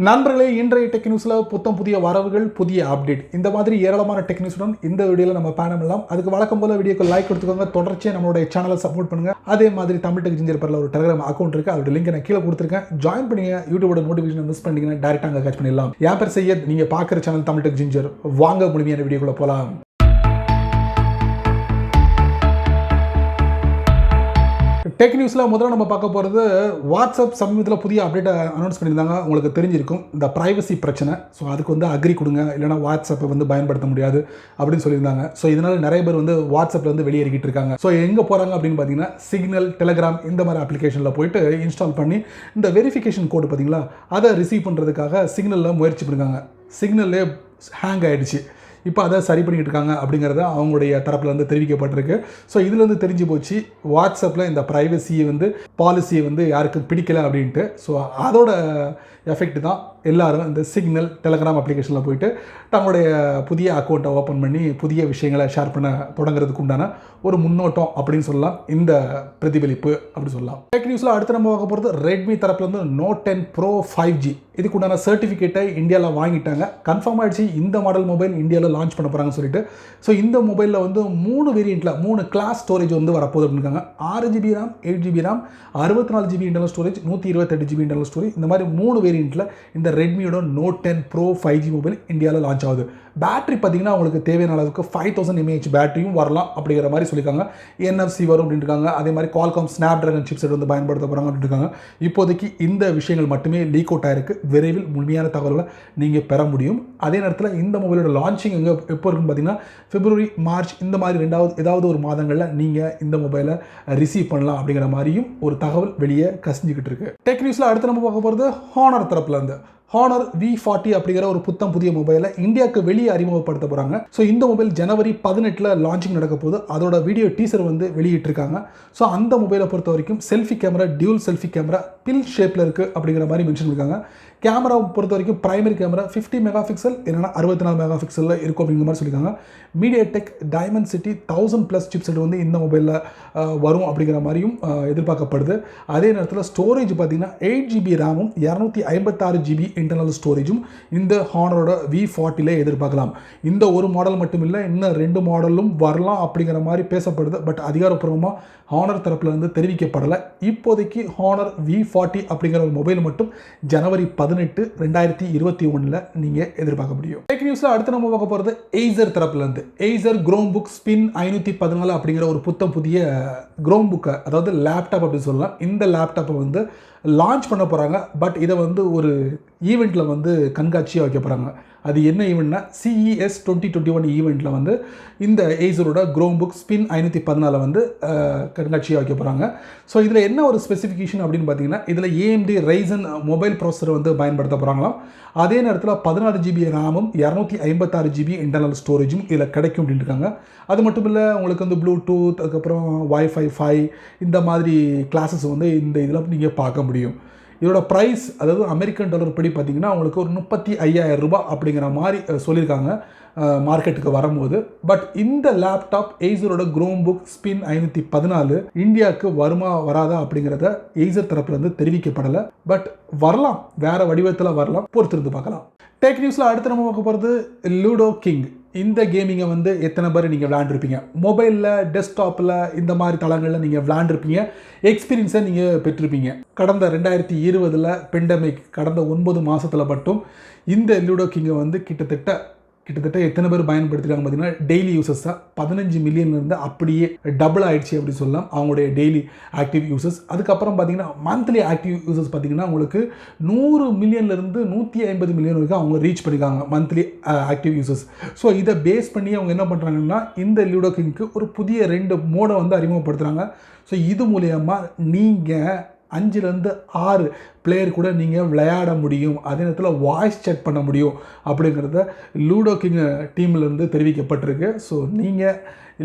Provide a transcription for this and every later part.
நண்பர்களே, இன்றைய டெக் நியூஸில் புத்தம் புதிய வரவுகள், புதிய அப்டேட், இந்த மாதிரி ஏராளமான டெக் நியூஸுடன் இந்த வீடியோவில் நம்ம பயணமெல்லாம். அதுக்கு வழக்கம் போல வீடியோக்கு லைக் கொடுத்துக்கோங்க, தொடர்ச்சியாக நம்மளுடைய சேனலை சப்போர்ட் பண்ணுங்க. அதே மாதிரி தமிழ் டெக் ஜிஞ்சர் பேரில் ஒரு டெலிகிராம் அக்கௌண்ட் இருக்கு, அதோட லிங்க் நான் கீழே கொடுத்துருக்கேன். ஜாயின் பண்ணிங்க. யூடியூபோட நோட்டிஃபிகேஷன் மிஸ் பண்ணிங்கன்னா டேரெக்டாக அங்கே கேட்ச் பண்ணிடலாம். என் பேர் சையத், நீங்கள் பார்க்குற சேனல் தமிழ் டெக் ஜிஞ்சர். வாங்க முழுமையான வீடியோக்குள்ளே போகலாம். டெக் நியூஸில் முதல்ல நம்ம பார்க்க போகிறது, வாட்ஸ்அப் சமீபத்தில் புதிய அப்டேட்டை அனௌன்ஸ் பண்ணியிருந்தாங்க. உங்களுக்கு தெரிஞ்சிருக்கும் இந்த ப்ரைவசி பிரச்சனை. ஸோ அதுக்கு அக்ரி கொடுங்க, இல்லைனா வாட்ஸ்அப்பை பயன்படுத்த முடியாது அப்படின்னு சொல்லியிருந்தாங்க. ஸோ இதனால் நிறைய பேர் வாட்ஸ்அப்பில் வெளியேறிக்கிட்டு இருக்காங்க. ஸோ எங்கே போகிறாங்க அப்படின்னு பார்த்தீங்கன்னா, சிக்னல், டெலிகிராம் இந்த மாதிரி அப்ளிகேஷனில் போயிட்டு இன்ஸ்டால் பண்ணி இந்த வெரிஃபிகேஷன் கோடு பார்த்தீங்களா, அதை ரிசீவ் பண்ணுறதுக்காக சிக்னலில் முயற்சி பண்ணியிருக்காங்க. சிக்னல்லே ஹேங் ஆகிடுச்சு. இப்போ அதை சரி பண்ணிக்கிட்டு இருக்காங்க அப்படிங்கிறத அவங்களுடைய தரப்பில் தெரிவிக்கப்பட்டிருக்கு. ஸோ இதுலேருந்து தெரிஞ்சு போச்சு, வாட்ஸ்அப்பில் இந்த ப்ரைவசியை பாலிசியை யாருக்கும் பிடிக்கலை அப்படின்ட்டு. ஸோ அதோட எஃபெக்ட் தான் எல்லாரும் இந்த சிக்னல், டெலிகிராம் அப்ளிகேஷனில் போயிட்டு தங்களுடைய புதிய அக்கௌண்ட்டை ஓப்பன் பண்ணி புதிய விஷயங்களை ஷேர் பண்ண தொடங்குறதுக்கு உண்டான ஒரு முன்னோட்டம் அப்படின்னு சொல்லலாம், இந்த பிரதிபலிப்பு அப்படி சொல்லலாம். டெக் நியூஸில் அடுத்து நம்ம பார்க்க போகிறது, ரெட்மி தரப்புலேருந்து Note 10 Pro 5G இதுக்கு உண்டான சர்டிஃபிகேட்டை இந்தியாவில் வாங்கிட்டாங்க. கன்ஃபார்ம் ஆகிடுச்சு, இந்த மாடல் மொபைல் இந்தியாவில் லான்ச் பண்ண போகிறாங்கன்னு சொல்லிட்டு. ஸோ இந்த மொபைலில் 3 வேரியண்ட்டில் 3 கிளாஸ் ஸ்டோரேஜ் வரப்போகுது அப்படின்னுக்காங்க. 6GB RAM, 8GB RAM, 64GB internal storage, 128GB internal storage, இந்த மாதிரி 3 வேரியண்ட்டில் இந்த ரெட்மியோட Note 10 Pro 5G மொபைல் இந்தியாவில் லான்ச் ஆகுது. பேட்டரி பார்த்தீங்கன்னா உங்களுக்கு தேவையான அளவுக்கு 5000 mAh பேட்டரியும் வரலாம் அப்படிங்கிற மாதிரி சொல்லியிருக்காங்க. NFC வரும் அப்படின்னு இருக்காங்க. அதே மாதிரி Qualcomm Snapdragon சிப்செட் பயன்படுத்த போகிறாங்க அப்படின்னு இருக்காங்க. இப்போதைக்கு இந்த விஷயங்கள் மட்டுமே லீக் அவுட் ஆயிருக்கு. விரைவில் முழுமையான தகவல்களை நீங்கள் பெற முடியும். அதே நேரத்தில் இந்த மொபைலோட லான்ச்சிங் எப்போ இருக்குன்னு பார்த்தீங்கன்னா, பிப்ரவரி, மார்ச் இந்த மாதிரி ஏதாவது ஒரு மாதங்களில் நீங்கள் இந்த மொபைலை ரிசீவ் பண்ணலாம் அப்படிங்கிற மாதிரியும் ஒரு தகவல் வெளியே கசிஞ்சிக்கிட்டு இருக்கு. டெக் நியூஸில் அடுத்து நம்ம பார்க்க போகிறது, ஹானர் தரப்புல இருந்து ஹானர் V40 அப்படிங்கிற ஒரு புத்தம் புதிய மொபைலை இந்தியாவுக்கு வெளியே அறிமுகப்படுத்த போகிறாங்க. ஸோ இந்த மொபைல் ஜனவரி 18 லான்ச்சிங் நடக்க போது. அதோட வீடியோ டீசர் வெளியிட்டிருக்காங்க. ஸோ அந்த மொபைலை பொறுத்த வரைக்கும் selfie camera, dual selfie camera bill ஷேப்பில் இருக்குது அப்படிங்கிற மாதிரி மென்ஷன் பண்ணியிருக்காங்க. கேமராவை பொறுத்த வரைக்கும் பிரைமரி கேமரா 50 மெகா பிக்சல் இல்லைனா 64 மெகா பிக்சலில் இருக்கும் அப்படிங்கிற மாதிரி சொல்லியிருக்காங்க. MediaTek Dimensity 1000+ சிப்செட் இந்த மொபைலில் வரும் அப்படிங்கிற மாதிரியும் எதிர்பார்க்கப்படுது. அதே நேரத்தில் ஸ்டோரேஜ் பார்த்தீங்கன்னா 8GB ரேமும் 256GB இன்டர்னல் ஸ்டோரேஜும் இந்த ஹானரோட V40 எதிர்பார்க்கலாம். இந்த ஒரு மாடல் மட்டும் இல்லை, இன்னும் 2 மாடலும் வரலாம் அப்படிங்கிற மாதிரி பேசப்படுது. பட் அதிகாரப்பூர்வமாக ஹானர் தரப்புலேருந்து தெரிவிக்கப்படலை. இப்போதைக்கு ஹானர் V40 அப்படிங்கிற ஒரு மொபைல் மட்டும் ஜனவரி 18, 2021 நீங்கள் எதிர்பார்க்க முடியும். டெக் நியூஸில் அடுத்து நம்ம பார்க்க போகிறது, Acer தரப்புலேருந்து Acer Chromebook Spin 514 அப்படிங்கிற ஒரு புத்தம் புதிய Chromebook, அதாவது லேப்டாப் அப்படின்னு சொல்லலாம். இந்த லேப்டாப்பை லான்ச் பண்ண போகிறாங்க. பட் இதை ஒரு ஈவெண்ட்டில் கண்காட்சியாக வைக்க போகிறாங்க. அது என்ன ஈவெண்ட்னா, CES 2021 ஈவெண்ட்டில் இந்த Acerோட Chromebook Spin 514 கண்காட்சியாக வைக்க போகிறாங்க. ஸோ இதில் என்ன ஒரு ஸ்பெசிஃபிகேஷன் அப்படின்னு பார்த்தீங்கன்னா, இதில் AMD Ryzen மொபைல் ப்ராசஸர் பயன்படுத்த போகிறாங்களாம். அதே நேரத்தில் 16GB ரேமும் 256GB இன்டர்னல் ஸ்டோரேஜும் இதில் கிடைக்கும் அப்படின்னு இருக்காங்க. அது மட்டும் இல்லை, உங்களுக்கு ப்ளூடூத், அதுக்கப்புறம் Wi-Fi 5 இந்த மாதிரி கிளாஸஸ் இந்த இதில் நீங்கள் பார்க்க முடியும். இதோட ப்ரைஸ், அதாவது அமெரிக்கன் டாலர் படி பார்த்தீங்கன்னா உங்களுக்கு ஒரு 35,000 ரூபாய் அப்படிங்கிற மாதிரி சொல்லியிருக்காங்க மார்க்கெட்டுக்கு வரும்போது. பட் இந்த லேப்டாப் Acerோட Chromebook Spin 514 இந்தியாவுக்கு வருமா வராதா அப்படிங்கிறத Acer தரப்புலேருந்து தெரிவிக்கப்படலை. பட் வரலாம், வேற வடிவத்தில் வரலாம், பொறுத்திருந்து பார்க்கலாம். டெக் நியூஸில் அடுத்து நம்ம பார்க்க போகிறது, லூடோ கிங். இந்த கேமிங்கை எத்தனை பேர் நீங்கள் விளையாண்டுருப்பீங்க? மொபைலில், டெஸ்க்டாப்பில் இந்த மாதிரி தளங்களில் நீங்கள் விளையாண்டுருப்பீங்க, எக்ஸ்பீரியன்ஸை நீங்கள் பெற்றிருப்பீங்க. கடந்த 2020 பெண்டமிக் கடந்த 9 மாதத்தில் மட்டும் இந்த லூடோ கிங்கை கிட்டத்தட்ட எத்தனை பேர் பயன்படுத்திருக்காங்க பார்த்தீங்கன்னா, டெய்லி யூசர்ஸாக 15 மில்லியன்லேருந்து அப்படியே டபுள் ஆகிடுச்சு அப்படி சொல்லலாம் அவங்களுடைய டெய்லி ஆக்டிவ் யூசர்ஸ். அதுக்கப்புறம் பார்த்தீங்கன்னா, மந்த்லி ஆக்டிவ் யூசர்ஸ் பார்த்தீங்கன்னா உங்களுக்கு 100 மில்லியன்லேருந்து 150 மில்லியன் வரைக்கும் அவங்க ரீச் பண்ணியிருக்காங்க மந்த்லி ஆக்டிவ் யூசர்ஸ். ஸோ இதை பேஸ் பண்ணி அவங்க என்ன பண்ணுறாங்கன்னா, இந்த லூடோ கிங்க்கு ஒரு புதிய 2 மோடை அறிமுகப்படுத்துகிறாங்க. ஸோ இது மூலயமா நீங்கள் 5லேருந்து 6 பிளேயர் கூட நீங்கள் விளையாட முடியும். அதே நேரத்தில் வாய்ஸ் செக் பண்ண முடியும் அப்படிங்கிறத லூடோ கிங் டீம்லேருந்து தெரிவிக்கப்பட்டிருக்கு. ஸோ நீங்கள்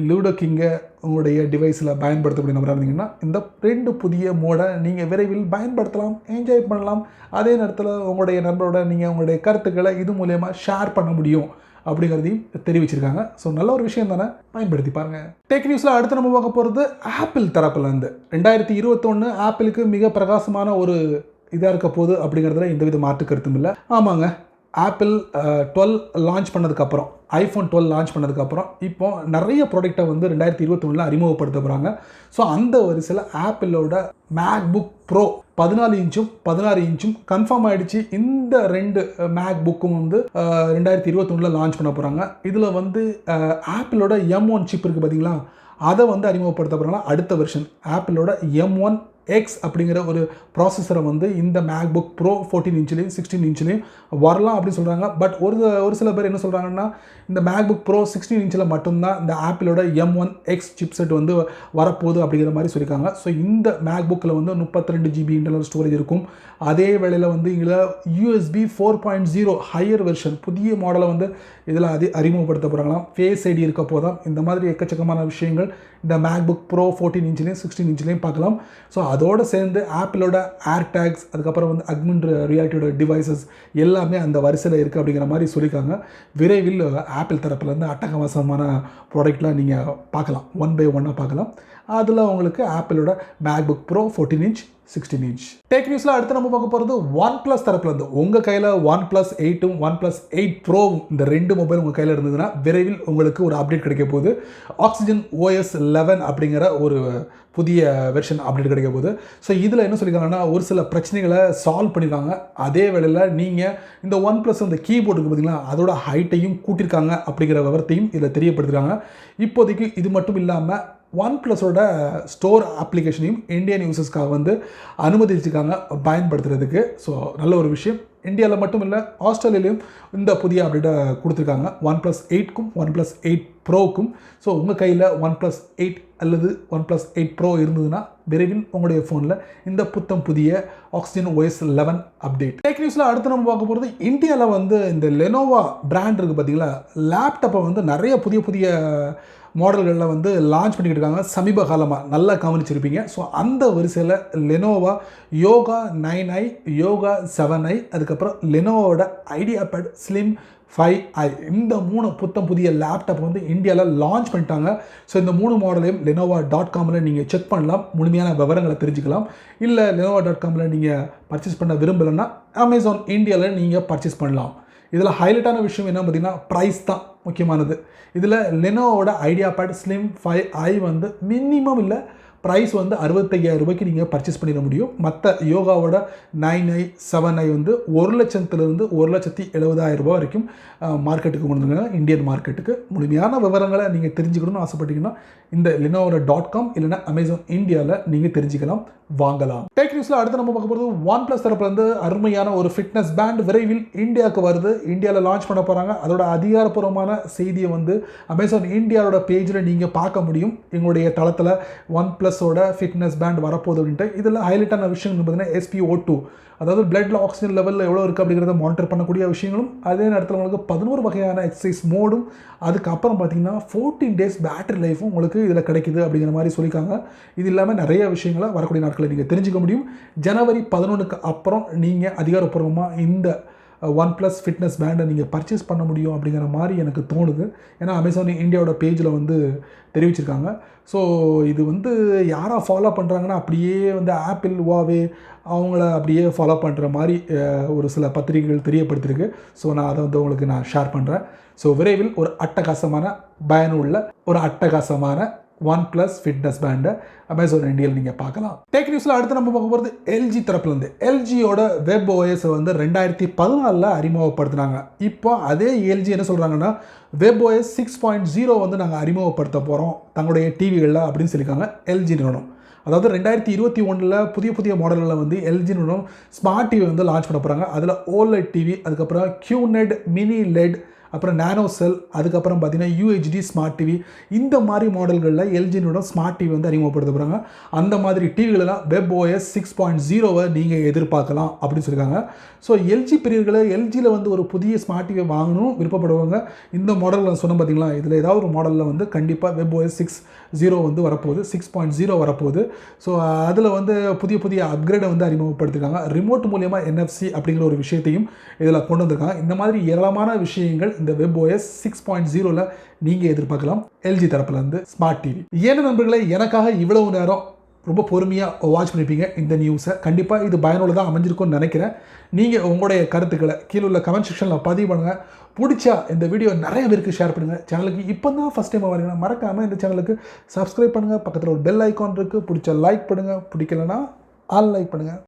லூடோ கிங்கை உங்களுடைய டிவைஸில் பயன்படுத்தக்கூடிய நபராக இருந்தீங்கன்னா, இந்த 2 புதிய மோடை நீங்கள் விரைவில் பயன்படுத்தலாம், என்ஜாய் பண்ணலாம். அதே நேரத்தில் உங்களுடைய நண்பரோட நீங்கள் உங்களுடைய கருத்துக்களை இது மூலயமா ஷேர் பண்ண முடியும் அப்படிங்கிறதையும் தெரிவிச்சிருக்காங்க. ஸோ நல்ல ஒரு விஷயம் தானே, பயன்படுத்தி பாருங்கள். டெக் நியூஸில் அடுத்து நம்ம பார்க்க போகிறது, ஆப்பிள் தரப்புலேருந்து 2021 ஆப்பிளுக்கு மிக பிரகாசமான ஒரு இதாக இருக்க போகுது அப்படிங்கிறதுல எந்தவித மாற்று கருத்தும் இல்லை. ஆமாங்க, ஆப்பிள் 12 லான்ச் பண்ணதுக்கப்புறம், iPhone 12 லான்ச் பண்ணதுக்கப்புறம் இப்போ நிறைய ப்ராடக்டை வந்து 2021 அறிமுகப்படுத்த போகிறாங்க. ஸோ அந்த வரிசையில் ஆப்பிளோட MacBook Pro 14 இன்ச்சும் 16 இன்ச்சும் கன்ஃபார்ம் ஆகிடுச்சு. இந்த 2 MacBookக்கும் வந்து 2021 லான்ச் பண்ண போகிறாங்க. இதில் வந்து ஆப்பிளோட M1 சிப் இருக்குது பார்த்தீங்களா, அதை வந்து அறிமுகப்படுத்த போகிறாங்க. அடுத்த வெர்ஷன் ஆப்பிளோட M1 X அப்படிங்கிற ஒரு ப்ராசஸரை வந்து இந்த MacBook Pro 14 இன்ச்லேயும் 16 இன்ச்லேயும் வரலாம் அப்படின்னு சொல்கிறாங்க. பட் ஒரு சில பேர் என்ன சொல்கிறாங்கன்னா, இந்த MacBook Pro 16 இன்ச்சில் மட்டும்தான் இந்த ஆப்பிளோட M1 X சிப்செட் வந்து வரப்போகுது அப்படிங்கிற மாதிரி சொல்லியிருக்காங்க. ஸோ இந்த MacBookல வந்து 32 GB இன்டர்னல் ஸ்டோரேஜ் இருக்கும். அதே வேளையில் வந்து இதில் USB 4.0 ஹையர் வெர்ஷன் புதிய மாடலை வந்து இதில் அறிமுகப்படுத்த போகிறாங்களாம். ஃபேஸ் ஐடி இருக்க போதும். இந்த மாதிரி எக்கச்சக்கமான விஷயங்கள் இந்த MacBook Pro 14 இன்ச்லேயும் 16 இன்ச்லேயும் பார்க்கலாம். ஸோ அதோடு சேர்ந்து ஆப்பிளோட ஏர்டேக்ஸ், அதுக்கப்புறம் வந்து அக்மெண்ட் ரியாலிட்டியோட டிவைசஸ் எல்லாமே அந்த வரிசையில் இருக்குது அப்படிங்கிற மாதிரி சொல்லியிருக்காங்க. விரைவில் ஆப்பிள் தரப்புலேருந்து அட்டகாசமான ப்ராடக்ட்லாம் நீங்கள் பார்க்கலாம், 1 by 1 பார்க்கலாம். அதில் உங்களுக்கு ஆப்பிளோட MacBook Pro 14 inch 16 inch. Tech நியூஸில் அடுத்து நம்ம பார்க்க போகிறது OnePlus தரப்புலேருந்து. உங்கள் கையில் OnePlus 8ம் OnePlus 8 Proவும் இந்த 2 மொபைல் உங்கள் கையில் இருந்ததுன்னா விரைவில் உங்களுக்கு ஒரு அப்டேட் கிடைக்க போகுது. Oxygen OS 11 அப்படிங்கிற ஒரு புதிய வெர்ஷன் அப்டேட் கிடைக்க போகுது. ஸோ இதில் என்ன சொல்லியிருக்காங்கன்னா, ஒரு சில பிரச்சனைகளை சால்வ் பண்ணியிருக்காங்க. அதே வேளையில் நீங்கள் இந்த OnePlus அந்த கீபோர்டுக்கு பார்த்தீங்கன்னா அதோட ஹைட்டையும் கூட்டியிருக்காங்க அப்படிங்கிற விவரத்தையும் இதில் தெரியப்படுத்திருக்காங்க. இப்போதைக்கு இது மட்டும் இல்லாமல் OnePlusோட ஸ்டோர் அப்ளிகேஷனையும் இந்தியன் யூசர்ஸ்க்காக வந்து அனுமதிச்சிருக்காங்க பயன்படுத்துறதுக்கு. ஸோ நல்ல ஒரு விஷயம். இந்தியாவில் மட்டும் இல்லை, ஆஸ்திரேலியாலையும் இந்த புதிய அப்டேட்டை கொடுத்துருக்காங்க OnePlus 8க்கும் OnePlus 8 Proக்கும். ஸோ உங்கள் கையில் OnePlus 8 அல்லது OnePlus 8 Pro இருந்ததுன்னா விரைவில் உங்களுடைய ஃபோனில் இந்த புத்தம் புதிய Oxygen OS 11 அப்டேட். டெக் நியூஸில் அடுத்து நம்ம பார்க்க போகிறது, இந்தியாவில் வந்து இந்த லெனோவா பிராண்ட் இருக்குது பார்த்தீங்களா, லேப்டாப்பை வந்து நிறைய புதிய மாடல்களில் வந்து லான்ச் பண்ணிக்கிட்டு இருக்காங்க. சமீப காலமாக நல்லா கவனிச்சிருப்பீங்க. ஸோ அந்த வரிசையில் Lenovo yoga 9i, yoga 7i, அதுக்கப்புறம் லெனோவோட ஐடியாபேட் ஸ்லிம் 5i, இந்த 3 புத்தம் புதிய லேப்டாப் வந்து இந்தியாவில் லான்ச் பண்ணிட்டாங்க. ஸோ இந்த 3 மாடலையும் lenovo.comல நீங்கள் செக் பண்ணலாம், முழுமையான விவரங்களை தெரிஞ்சுக்கலாம். இல்லை lenovo.comல நீங்கள் பர்ச்சேஸ் பண்ண விரும்பலைன்னா Amazon இந்தியாவில் நீங்கள் பர்ச்சேஸ் பண்ணலாம். இதில் ஹைலைட்டான விஷயம் என்ன பார்த்தீங்கன்னா, ப்ரைஸ் தான் முக்கியமானது. இதில் லெனோவோட ஐடியாபேட் ஸ்லிம் 5i வந்து மினிமம் இல்லை ப்ரைஸ் வந்து 65,000 ரூபாய்க்கு நீங்கள் பர்ச்சேஸ் பண்ணிட முடியும். மற்ற யோகாவோட 9i 7i வந்து 1,00,000 1,70,000 ரூபாய் வரைக்கும் மார்க்கெட்டுக்கு கொண்டு வந்துருக்காங்க, இந்தியன் மார்க்கெட்டுக்கு. முழுமையான விவரங்களை நீங்கள் தெரிஞ்சுக்கணும்னு ஆசைப்பட்டீங்கன்னா இந்த lenovo.com இல்லைன்னா அமேசான் இந்தியாவில் நீங்கள் தெரிஞ்சுக்கலாம், வாங்கலாம். டெக் நியூஸில் அடுத்து நம்ம பார்க்க போகிறது, OnePlus தரப்புலேருந்து அருமையான ஒரு ஃபிட்னஸ் பேண்ட் விரைவில் இந்தியாவுக்கு வருது. இந்தியாவில் லான்ச் பண்ண போகிறாங்க. அதோட அதிகாரப்பூர்வமான செய்தியை வந்து அமேசான் இந்தியாவோட பேஜில் நீங்கள் பார்க்க முடியும். எங்களுடைய தளத்தில் OnePlusோட ஃபிட்னஸ் பேண்ட் வரப்போகுது அப்படின்ட்டு. இதில் ஹைலைட்டான விஷயம் பார்த்தீங்கன்னா SpO2, அதாவது பிளட்ல ஆக்சிஜன் லெவலில் எவ்வளோ இருக்குது அப்படிங்கிறத மானிட்டர் பண்ணக்கூடிய விஷயங்களும், அதே நேரத்தில் உங்களுக்கு 11 வகையான எக்ஸசைஸ் மோடும், அதுக்கப்புறம் பார்த்தீங்கன்னா 14 days பேட்டரி லைஃபும் உங்களுக்கு இதில் கிடைக்குது அப்படிங்கிற மாதிரி சொல்லியிருக்காங்க. இது இல்லாமல் நிறைய விஷயங்களை வரக்கூடிய நாட்களை நீங்கள் தெரிஞ்சுக்க முடியும். ஜனவரி 11க்கு அப்புறம் நீங்கள் அதிகாரப்பூர்வமாக இந்த OnePlus ஃபிட்னஸ் பேண்டை நீங்கள் பர்ச்சேஸ் பண்ண முடியும் அப்படிங்கிற மாதிரி எனக்கு தோணுது. ஏன்னா அமேசான் இந்தியாவோட பேஜில் வந்து தெரிவிச்சிருக்காங்க. ஸோ இது வந்து யாராக ஃபாலோ பண்ணுறாங்கன்னா, அப்படியே வந்து ஆப்பிள் வாவே அவங்கள அப்படியே ஃபாலோ பண்ணுற மாதிரி ஒரு சில பத்திரிகைகள் தெரியப்படுத்திருக்கு. ஸோ நான் அதை வந்து உங்களுக்கு நான் ஷேர் பண்ணுறேன். ஸோ விரைவில் ஒரு அட்டகாசமான பயனுள்ள ஒரு அட்டகாசமான OnePlus ஃபிட்னஸ் பேண்டை அமேசான் இந்தியாவில் நீங்கள் பார்க்கலாம். டெக் நியூஸில் அடுத்து நம்ம பார்க்க போகிறது LG தரப்புலேருந்து. LGயோட webOS வந்து 2014 அறிமுகப்படுத்தினாங்க. இப்போ அதே LG என்ன சொல்கிறாங்கன்னா, webOS 6.0 வந்து நாங்கள் அறிமுகப்படுத்த போகிறோம் தங்களுடைய டிவிகளில் அப்படின்னு சொல்லியிருக்காங்க LG நிறுவனம். அதாவது 2021 புதிய மாடலில் வந்து LG நிறுவனம் ஸ்மார்ட் டிவி வந்து லான்ச் பண்ண போகிறாங்க. அதில் OLED டிவி, அதுக்கப்புறம் QNED மினி LED, அப்புறம் நானோ செல், அதுக்கப்புறம் பார்த்தீங்கன்னா UHD ஸ்மார்ட் டிவி, இந்த மாதிரி மாடல்களில் LG நிறுவனம் ஸ்மார்ட் டிவி வந்து அறிமுகப்படுத்த போகிறாங்க. அந்த மாதிரி டிவிகளெல்லாம் webOS 6.0 நீங்கள் எதிர்பார்க்கலாம் அப்படின்னு சொல்லியிருக்காங்க. ஸோ LG பிரியர்களை LGயில் வந்து ஒரு புதிய ஸ்மார்ட் டிவியை வாங்கணும் விருப்பப்படுவாங்க. இந்த மாடலில் சொன்ன பார்த்தீங்களா, இதில் ஏதாவது ஒரு மாடலில் வந்து கண்டிப்பாக webOS 6.0 வந்து வரப்போகுது, 6.0 வரப்போகுது. ஸோ அதில் வந்து புதிய அப்கிரேடை வந்து அறிமுகப்படுத்திருக்காங்க. ரிமோட் மூலியமா NFC அப்படிங்கிற ஒரு விஷயத்தையும் இதில் கொண்டு வந்திருக்காங்க. இந்த மாதிரி ஏராளமான விஷயங்கள் இந்த webOS 6.0ல நீங்கள் எதிர்பார்க்கலாம் LG தரப்புலேருந்து ஸ்மார்ட் டிவி. ஏன்னா நண்பர்களே, எனக்காக இவ்வளவு நேரம் ரொம்ப பொறுமையாக வாட்ச் பண்ணியிருப்பீங்க இந்த நியூஸை. கண்டிப்பாக இது பயனுள்ளதாக அமைஞ்சிருக்கும்னு நினைக்கிறேன். நீங்கள் உங்களுடைய கருத்துக்களை கீழே உள்ள கமெண்ட் செக்ஷனில் பதிவு பண்ணுங்கள். பிடிச்சா இந்த வீடியோ நிறைய பேருக்கு ஷேர் பண்ணுங்கள். சேனலுக்கு இப்போ தான் ஃபஸ்ட் டைம் வரீங்கன்னா மறக்காமல் இந்த சேனலுக்கு சப்ஸ்கிரைப் பண்ணுங்கள். பக்கத்தில் ஒரு பெல் ஐக்கான் இருக்குது. பிடிச்சா லைக் பண்ணுங்கள், பிடிக்கலன்னா ஆல் லைக் பண்ணுங்கள்.